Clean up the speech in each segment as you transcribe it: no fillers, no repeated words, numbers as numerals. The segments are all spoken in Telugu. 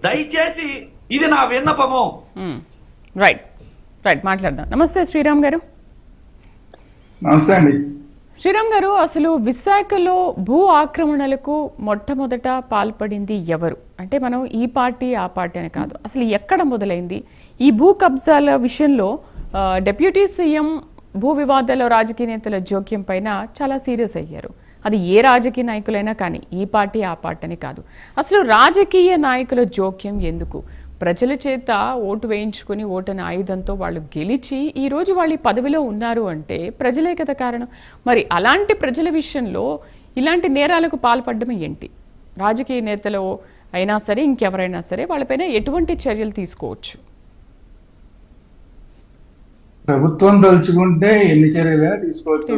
దయచేసి ఇది నా విన్నపము. రైట్ రైట్ మాట్లాడదాం. నమస్తే శ్రీరామ్ గారు. నమస్తే అండి. శ్రీరామ్ గారు, అసలు విశాఖలో భూ ఆక్రమణలకు మొట్టమొదట పాల్పడింది ఎవరు? అంటే మనం ఈ పార్టీ ఆ పార్టీ అని కాదు, అసలు ఎక్కడ మొదలైంది ఈ భూ కబ్జాల విషయంలో? డిప్యూటీ సీఎం భూ వివాదాల్లో రాజకీయ నేతల జోక్యం పైన చాలా సీరియస్ అయ్యారు. అది ఏ రాజకీయ నాయకులైనా కానీ, ఈ పార్టీ ఆ పార్టీ అని కాదు. అసలు రాజకీయ నాయకుల జోక్యం ఎందుకు? ప్రజల చేత ఓటు వేయించుకుని ఓటని ఆయుధంతో వాళ్ళు గెలిచి ఈరోజు వాళ్ళు పదవిలో ఉన్నారు అంటే ప్రజలే కదా కారణం. మరి అలాంటి ప్రజల విషయంలో ఇలాంటి నేరాలకు పాల్పడడం ఏంటి? రాజకీయ నేతలు అయినా సరే ఇంకెవరైనా సరే వాళ్ళపైన ఎటువంటి చర్యలు తీసుకోవచ్చు? ప్రభుత్వం తలుచుకుంటే ఎన్ని చర్యలైనా తీసుకోవచ్చు.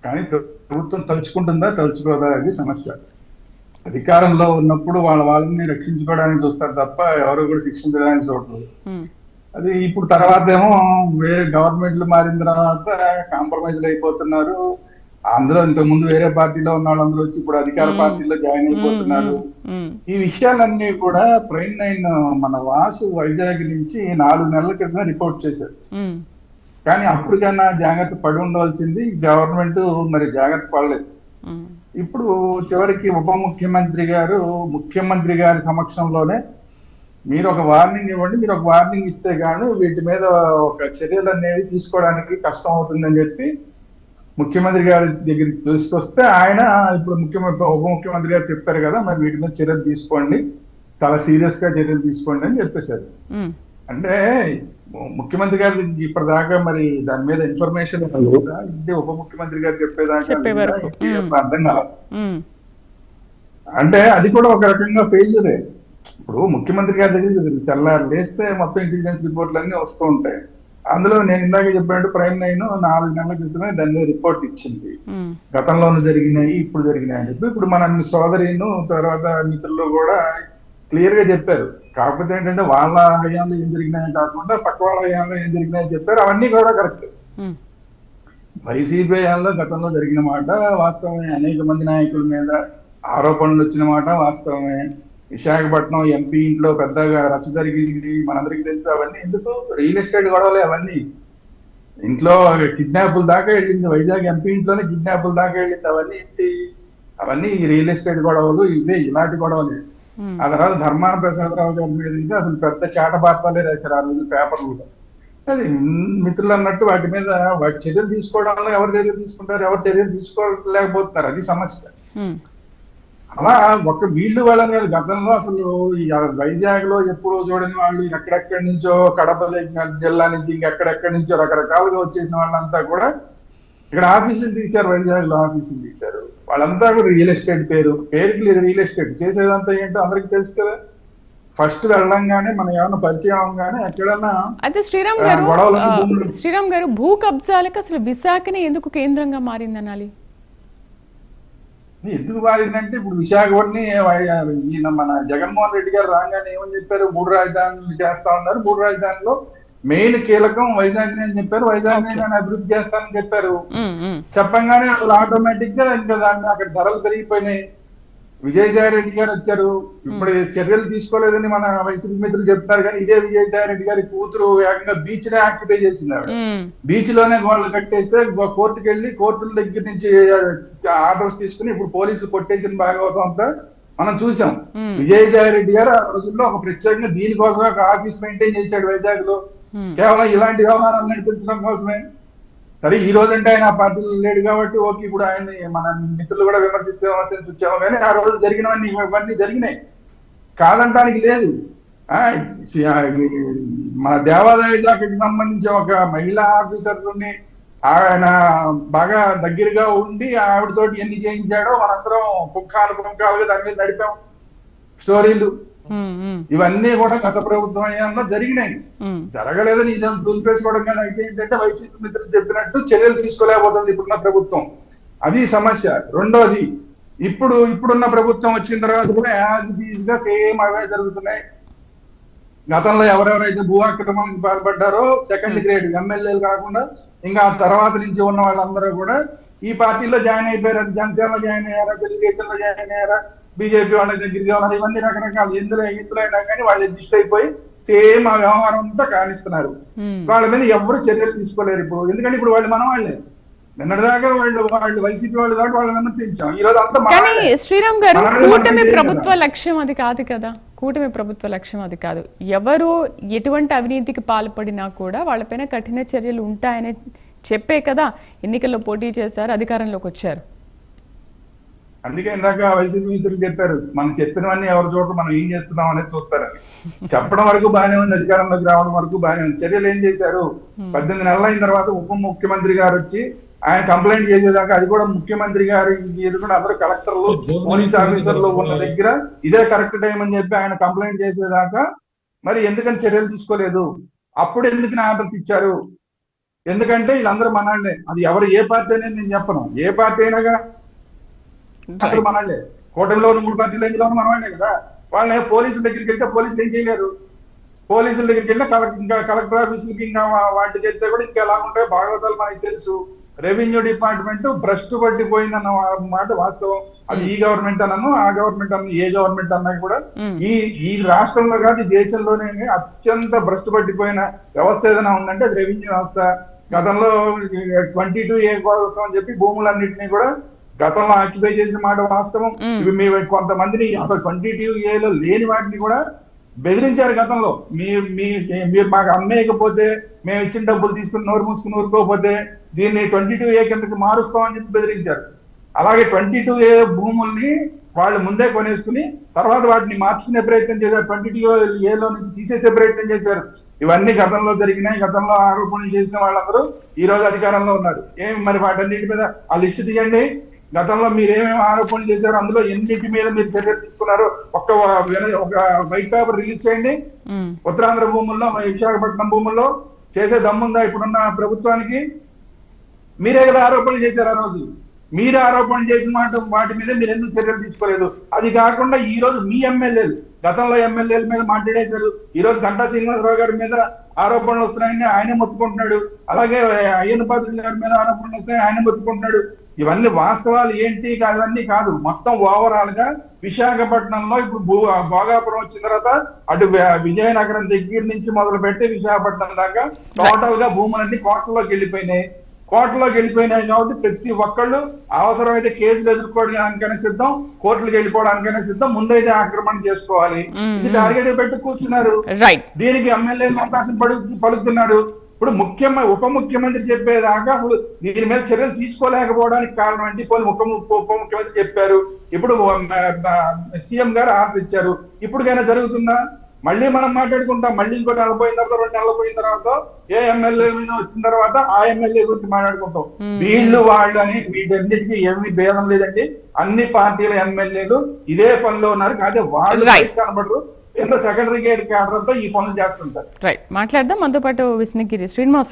కానీ ప్రభుత్వం తలుచుకుంటుందా తలుచుకోదా అది సమస్య. అధికారంలో ఉన్నప్పుడు వాళ్ళని రక్షించుకోవడానికి చూస్తారు తప్ప ఎవరు కూడా శిక్షించడానికి చూడరు. అది ఇప్పుడు తర్వాత ఏమో వేరే గవర్నమెంట్లు మారిన తర్వాత కాంప్రమైజ్ అయిపోతున్నారు. అందులో ఇంతకు ముందు వేరే పార్టీలో ఉన్న వాళ్ళందరూ వచ్చి ఇప్పుడు అధికార పార్టీలో జాయిన్ అయిపోతున్నారు. ఈ విషయాలన్నీ కూడా ప్రైమ్ 9 మన వాసు వైజాగ్ నుంచి 4 నెలల క్రితమే రిపోర్ట్ చేశారు. కానీ అప్పటికన్నా జాగ్రత్త పడి ఉండవలసింది గవర్నమెంట్, మరి జాగ్రత్త పడలేదు. ఇప్పుడు చివరికి ఉప ముఖ్యమంత్రి గారు ముఖ్యమంత్రి గారి సమక్షంలోనే మీరు ఒక వార్నింగ్ ఇవ్వండి, మీరు ఒక వార్నింగ్ ఇస్తే గాను వీటి మీద ఒక చర్యలు అనేవి తీసుకోవడానికి కష్టం అవుతుందని చెప్పి ముఖ్యమంత్రి గారి దగ్గరికి తీసుకొస్తే ఆయన ఇప్పుడు ఉప ముఖ్యమంత్రి గారు చెప్పారు కదా, మరి వీటి మీద చర్యలు తీసుకోండి, చాలా సీరియస్ గా చర్యలు తీసుకోండి అని చెప్పేశారు. అంటే ముఖ్యమంత్రి గారి ఇప్పటిదాకా మరి దాని మీద ఇన్ఫర్మేషన్ ఇది ఉప ముఖ్యమంత్రి గారు చెప్పేదాకా అర్థం కాదు. అంటే అది కూడా ఒక రకంగా ఫెయిల్యూరే. ఇప్పుడు ముఖ్యమంత్రి గారి దగ్గర తెల్లారు లేస్తే మొత్తం ఇంటెలిజెన్స్ రిపోర్ట్లు అన్ని వస్తూ ఉంటాయి. అందులో నేను ఇందాక చెప్పినట్టు ప్రైమ్ 9 4 నెలల క్రితమే దాని మీద రిపోర్ట్ ఇచ్చింది. గతంలోనూ జరిగినాయి, ఇప్పుడు జరిగినాయి అని చెప్పి ఇప్పుడు మన సోదరిను తర్వాత మిత్రులు కూడా క్లియర్ గా చెప్పారు. కాకపోతే ఏంటంటే వాళ్ళ హయాంలో ఏం జరిగినాయో కాకుండా పక్క వాళ్ళ హయాంలో ఏం జరిగినాయో చెప్పారు. అవన్నీ కూడా కరెక్ట్. వైసీపీ హయాంలో గతంలో జరిగిన మాట వాస్తవమే. అనేక మంది నాయకుల మీద ఆరోపణలు వచ్చిన మాట వాస్తవమే. విశాఖపట్నం ఎంపీ ఇంట్లో పెద్దగా రచ్చ జరిగింది, మనందరికీ తెలుసు. అవన్నీ ఎందుకు? రియల్ ఎస్టేట్ గొడవలే అవన్నీ. ఇంట్లో కిడ్నాపుల దాకా వెళ్ళింది, వైజాగ్ ఎంపీ ఇంట్లోనే కిడ్నాపుల దాకా వెళ్ళింది. అవన్నీ ఏంటి? అవన్నీ రియల్ ఎస్టేట్ గొడవలు, ఇవే ఇలాంటి గొడవలే. ఆ తర్వాత ధర్మాన ప్రసాదరావు గారి మీద అయితే అసలు పెద్ద చాటబార్తాలే రాశారు ఆ రోజు పేపర్లు. అది మిత్రులు అన్నట్టు వాటి మీద వాటి చర్యలు తీసుకోవడంలో ఎవరు చర్యలు తీసుకుంటారు, ఎవరు చర్యలు తీసుకోలేకపోతున్నారు, అది సమస్య. అలా వీళ్ళు వాళ్ళని కాదు, గతంలో అసలు వైజాగ్ లో ఎప్పుడో చూడని వాళ్ళు ఎక్కడెక్కడి నుంచో కడప జిల్లా నుంచి ఇంకెక్కడెక్కడి నుంచో రకరకాలుగా వచ్చేసిన వాళ్ళంతా కూడా ఇక్కడ ఆఫీసులు తీశారు, వైజాగ్ లో ఆఫీసులు తీశారు. వాళ్ళంతా కూడా రియల్ ఎస్టేట్ పేరుకి రియల్ ఎస్టేట్ చేసేదంతా ఏంటో అందరికి తెలుసు కదా. ఫస్ట్ వెళ్ళంగానే మనం ఏమన్నా పరిచయం అవగానే ఎక్కడన్నా. అయితే శ్రీరామ్ గారు భూ కబ్జాలకు అసలు విశాఖని ఎందుకు కేంద్రంగా మారింది అనాలి? ఎందుకు మారిందంటే ఇప్పుడు విశాఖపట్నం ఈయన మన జగన్మోహన్ రెడ్డి గారు రాగానే ఏమని చెప్పారు, 3 రాజధానులు చేస్తా ఉన్నారు, 3 రాజధానుల్లో మెయిన్ కీలకం వైజాగ్ అని చెప్పారు, వైజాగ్ నేను అభివృద్ధి చేస్తానని చెప్పారు. చెప్పంగానే అసలు ఆటోమేటిక్ గా ఇంకా దాన్ని అక్కడ ధరలు పెరిగిపోయినాయి. విజయసాయి రెడ్డి గారు వచ్చారు, ఇప్పుడు చర్యలు తీసుకోలేదని మన వైసీపీ మిత్రులు చెప్తారు. కానీ ఇదే విజయసాయి రెడ్డి గారి కూతురు ఏకంగా బీచ్ నే ఆక్యుపై చేసింది. బీచ్ లోనే గోడలు కట్టేస్తే కోర్టుకు వెళ్ళి కోర్టుల దగ్గర నుంచి ఆర్డర్స్ తీసుకుని ఇప్పుడు పోలీసులు కొట్టేసిన భాగవతం అంతా మనం చూసాం. విజయసాయి రెడ్డి గారు ఆ రోజుల్లో ఒక ప్రత్యేకంగా దీనికోసం ఒక ఆఫీస్ మెయింటైన్ చేశాడు వైజాగ్ లో, కేవలం ఇలాంటి వ్యవహారాలు నడిపించడం కోసమే. సరే ఈ రోజంటే ఆయన ఆ పార్టీలో లేడు కాబట్టి ఓకే, ఇప్పుడు ఆయన మన మిత్రులు కూడా విమర్శించాము. కానీ ఆ రోజు జరిగినవన్నీ ఇవన్నీ జరిగినాయి, కాదంటానికి లేదు. మన దేవాదాయ శాఖకి సంబంధించి ఒక మహిళా ఆఫీసర్ని ఆయన బాగా దగ్గరగా ఉండి ఆవిడతోటి ఎన్ని చేయించాడో మనందరం పుంఖాలుగా దాని మీద నడిపాం స్టోరీలు. ఇవన్నీ కూడా గత ప్రభుత్వం హయాంలో జరిగినాయి. జరగలేదని ఇదంతా దులిపేసుకోవడం కానీ అయితే ఏంటంటే వైసీపీ మిత్రులు చెప్పినట్టు చర్యలు తీసుకోలేకపోతుంది ఇప్పుడున్న ప్రభుత్వం, అది సమస్య. రెండోది, ఇప్పుడున్న ప్రభుత్వం వచ్చిన తర్వాత కూడా యాజ్ ఈజ్ గా సేమ్ అవే జరుగుతున్నాయి. గతంలో ఎవరెవరైతే భూ ఆక్రమణకు పాల్పడ్డారో సెకండ్ గ్రేడ్ ఎమ్మెల్యేలు కాకుండా ఇంకా తర్వాత నుంచి ఉన్న వాళ్ళందరూ కూడా ఈ పార్టీలో జాయిన్ అయిపోయారు. జనసేనలో జాయిన్ అయ్యారా, తెలుగుదేశంలో జాయిన్ అయ్యారా, బీజేపీ వాళ్ళ దగ్గరికి ఉన్నారు, ఇవన్నీ రకరకాల ఎందులో అయినా కానీ వాళ్ళు అడ్జస్ట్ అయిపోయి సేమ్ ఆ వ్యవహారం అంతా కానిస్తున్నారు. వాళ్ళ మీద ఎవరు చర్యలు తీసుకోలేరు ఇప్పుడు, ఎందుకంటే ఇప్పుడు వాళ్ళు మన వాళ్ళే. నిన్నటిదాకా వాళ్ళు వైసీపీ వాళ్ళు కాబట్టి వాళ్ళని విమర్శించాం, ఈ రోజు అంతా కానీ శ్రీరామ్ గారు కూటమి ప్రభుత్వ లక్ష్యం అది కాదు కదా, కూటమి ప్రభుత్వ లక్ష్యం అది కాదు. ఎవరు ఎటువంటి అవినీతికి పాల్పడినా కూడా వాళ్ళపైన కఠిన చర్యలు ఉంటాయని చెప్పే కదా ఎన్నికల్లో పోటీ చేశారు, అధికారంలోకి వచ్చారు. అందుకే ఇందాక వైసీపీ మిత్రులు చెప్పారు, మనం చెప్పినవన్నీ ఎవరు చూడరు, మనం ఏం చేస్తున్నాం అనేది చూస్తారని. చెప్పడం వరకు బాగానే ఉంది, అధికారంలోకి రావడం వరకు బాగానే ఉంది. చర్యలు ఏం చేశారు? 18 నెలలు అయిన తర్వాత ఉప ముఖ్యమంత్రి గారు వచ్చి ఆయన కంప్లైంట్ చేసేదాకా, అది కూడా ముఖ్యమంత్రి గారు ఎదుర్కొంటే అందరూ కలెక్టర్లు పోలీస్ ఆఫీసర్లు ఉన్న దగ్గర ఇదే కరెక్ట్ టైం అని చెప్పి ఆయన కంప్లైంట్ చేసేదాకా మరి ఎందుకని చర్యలు తీసుకోలేదు? అప్పుడు ఎందుకు ఆర్డర్స్ ఇచ్చారు? ఎందుకంటే వీళ్ళందరూ మనాళ్లే, అది ఎవరు ఏ పార్టీ అనేది నేను చెప్పను, ఏ పార్టీ అయినాగా అందరూ మనాళ్లే. కూటమిలో ఉన్న 3 పార్టీలు ఎందులో ఉన్న మనవాళ్లే కదా. వాళ్ళని పోలీసుల దగ్గరికి వెళ్తే పోలీసులు ఏం చేయలేరు, పోలీసుల దగ్గరికి వెళ్ళినా ఇంకా కలెక్టర్ ఆఫీసులకి ఇంకా వాటికి వెళ్తే కూడా ఇంకా ఎలా ఉంటాయో భాగవతాలు మనకి తెలుసు. రెవెన్యూ డిపార్ట్మెంట్ భ్రష్టు పట్టిపోయిందన్న మాట వాస్తవం. అది ఈ గవర్నమెంట్ అన్నాను, ఆ గవర్నమెంట్ అన్న, ఏ గవర్నమెంట్ అన్నా కూడా ఈ రాష్ట్రంలో కాదు ఈ దేశంలోనే అత్యంత భ్రష్టు పట్టిపోయిన వ్యవస్థ ఏదైనా ఉందంటే అది రెవెన్యూ వ్యవస్థ. గతంలో 22A కోసం అని చెప్పి భూములన్నింటినీ కూడా గతంలో ఆక్యుపై చేసిన మాట వాస్తవం. ఇవి మీ కొంతమందిని అసలు 22Aలో లేని వాటిని కూడా బెదిరించారు గతంలో. మీరు మాకు అమ్మేయకపోతే, మేము ఇచ్చిన డబ్బులు తీసుకుని నోరు మూసుకుని ఊరుకోకపోతే దీన్ని 22A కిందకి మారుస్తామని చెప్పి బెదిరించారు. అలాగే 22A భూముల్ని వాళ్ళు ముందే కొనేసుకుని తర్వాత వాటిని మార్చుకునే ప్రయత్నం చేశారు, 22Aలో నుంచి తీసేసే ప్రయత్నం చేశారు. ఇవన్నీ గతంలో జరిగినాయి. గతంలో ఆరోపణలు చేసిన వాళ్ళందరూ ఈ రోజు అధికారంలో ఉన్నారు. ఏమి మరి వాటన్నిటి మీద ఆ లిస్టు తీయండి. గతంలో మీరు ఏమేమి ఆరోపణలు చేశారో అందులో ఎన్నింటి మీద మీరు చర్యలు తీసుకున్నారో ఒక వైట్ పేపర్ రిలీజ్ చేయండి. ఉత్తరాంధ్ర భూముల్లో, విశాఖపట్నం భూముల్లో చేసే దమ్ముందా ఇప్పుడున్న ప్రభుత్వానికి? మీరే కదా ఆరోపణలు చేశారు ఆ రోజు. మీరు ఆరోపణలు చేసిన వాటి మీద మీరు ఎందుకు చర్యలు తీసుకోలేదు? అది కాకుండా ఈ రోజు మీ ఎమ్మెల్యేలు, గతంలో ఎమ్మెల్యేల మీద మాట్లాడేశారు. ఈ రోజు గంటా శ్రీనివాసరావు గారి మీద ఆరోపణలు వస్తున్నాయని ఆయనే మొత్తుకుంటున్నాడు. అలాగే అయ్యన్న పాత్రుడు గారి మీద ఆరోపణలు వస్తాయని ఆయన మొత్తుకుంటున్నాడు. ఇవన్నీ వాస్తవాలు ఏంటి కాదన్నీ కాదు, మొత్తం ఓవరాల్ గా విశాఖపట్నంలో ఇప్పుడు భోగాపురం వచ్చిన తర్వాత అటు విజయనగరం దగ్గర నుంచి మొదలు పెట్టి విశాఖపట్నం దాకా టోటల్ గా భూములన్నీ కోట్లలోకి వెళ్ళిపోయినాయి. కాబట్టి ప్రతి ఒక్కళ్ళు అవసరమైతే కేసులు ఎదుర్కోవడానికైనా సిద్ధం, కోర్టులకు వెళ్ళిపోవడానికైనా సిద్ధం, ముందైతే ఆక్రమణ చేసుకోవాలి. ఇది టార్గెట్ పెట్టి కూర్చున్నారు. దీనికి ఎమ్మెల్యేలు అవకాశం పలుకుతున్నారు. ఇప్పుడు ఉప ముఖ్యమంత్రి చెప్పేదాకా అసలు దీని మీద చర్యలు తీసుకోలేకపోవడానికి కారణం ఏంటి? ఉప ముఖ్యమంత్రి చెప్పారు, ఇప్పుడు సీఎం గారు ఆర్డర్ ఇచ్చారు. ఇప్పటికైనా జరుగుతుందా? మళ్ళీ మనం మాట్లాడుకుంటాం. మళ్ళీ ఇంకో 2 నెలలు పోయిన తర్వాత ఏ ఎమ్మెల్యే మీద వచ్చిన తర్వాత ఆ ఎమ్మెల్యే గురించి మాట్లాడుకుంటాం. వీళ్ళు వాళ్ళు అని వీటన్నిటికీ ఏమీ భేదం లేదండి. అన్ని పార్టీల ఎమ్మెల్యేలు ఇదే పనిలో ఉన్నారు. కాదే వాళ్ళు కనబడరు, ఎంత సెకండరీ క్యాడర్ తో ఈ పనులు చేస్తుంటారు. మాట్లాడదాం. మనతో పాటు విష్ణుగిరి శ్రీనివాస్